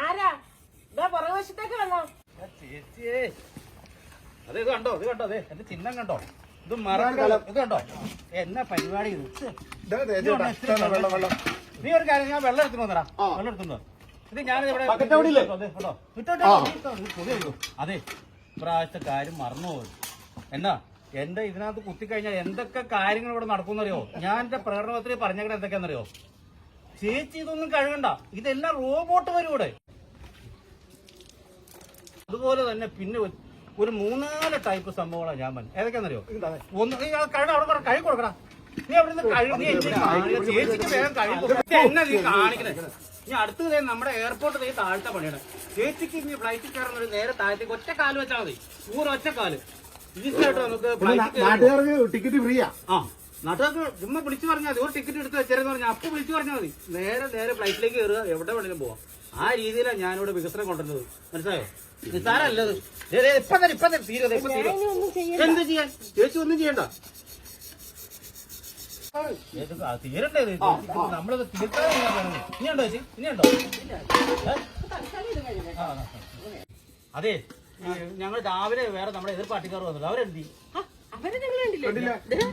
ആരാ ഇതാ പുറകുവശത്തേക്ക് വന്നോ? ചേച്ചിയേ അതെ ഇത് കണ്ടോ അതെ എന്റെ ചിഹ്നം കണ്ടോ? ഇത് മറക്കലം ഇത് കണ്ടോ? എന്നാ പരിപാടി ഇത്? നീ ഒരു കാര്യം ഞാൻ വെള്ളം എടുത്തു വന്നടാ. വെള്ളം എടുത്തുണ്ടോ? ഇത് ഞാനിവിടെ അതെ ഇപ്രാവശ്യത്തെ കാര്യം മറന്നുപോയി. എന്നാ എന്റെ ഇതിനകത്ത് കുത്തിക്കഴിഞ്ഞാൽ എന്തൊക്കെ കാര്യങ്ങൾ ഇവിടെ നടക്കുന്നറിയോ? ഞാൻ എന്റെ പ്രകടനത്തിൽ പറഞ്ഞേക്കണ എന്തൊക്കെയാണെന്നറിയോ? ചേച്ചി ഇതൊന്നും കഴുകണ്ട, ഇതെല്ലാം റോബോട്ട് വരും ഇവിടെ. അതുപോലെ തന്നെ പിന്നെ ഒരു 3-4 ടൈപ്പ് സംഭവങ്ങളാണ് ഞാൻ പറഞ്ഞത്. ഏതൊക്കെയാണെന്നറിയോ? ഒന്ന് നീ കഴുകി കൊടുക്കടാ. നീ അവിടെ നിന്ന് കഴുകി ചേച്ചിക്ക് വേഗം കഴുകി എന്നെ നീ കാണിക്കണേ. ഇനി അടുത്തത് നമ്മുടെ എയർപോർട്ട് നീ താഴത്തെ പണിയാണ്. ചേച്ചിക്ക് ഇനി ഫ്ലൈറ്റിൽ കയറുന്ന നേരെ താഴത്തേക്ക് ഒറ്റ കാല് വെച്ചാൽ മതി. ഒറ്റ കാല് ഈസിയായിട്ട് നമുക്ക് നാട്ടുകാർക്ക് ടിക്കറ്റ് ഫ്രീയാ. ആ നാട്ടുകാർക്ക് ചുമ്മാ വിളിച്ചു പറഞ്ഞാൽ മതി. ഒരു ടിക്കറ്റ് എടുത്ത് വെച്ചേരെന്ന് പറഞ്ഞാൽ അപ്പൊ വിളിച്ചു പറഞ്ഞാൽ മതി. നേരെ ഫ്ലൈറ്റിലേക്ക് കയറുക, എവിടെ വേണമെങ്കിലും പോവാം. ആ രീതിയിലാണ് ഞാനിവിടെ വികസനം കൊണ്ടുവരുന്നത്. മനസ്സിലായോ? നിസ്സാരല്ലത്. ഇപ്പൊ തീരുന്നത്. എന്ത് ചെയ്യാൻ? ചേച്ചി ഒന്നും ചെയ്യണ്ട. തീരണ്ടേ നമ്മളത് തീർക്കാൻ. ഇനിയുണ്ടോ ചേച്ചി? ഇനിയുണ്ടോ? അതെ ഞങ്ങൾ രാവിലെ വേറെ നമ്മുടെ എതിർ പാർട്ടിക്കാർ വന്നത്. അവരെന്തി? അവരെ നിങ്ങൾ കണ്ടില്ലേ?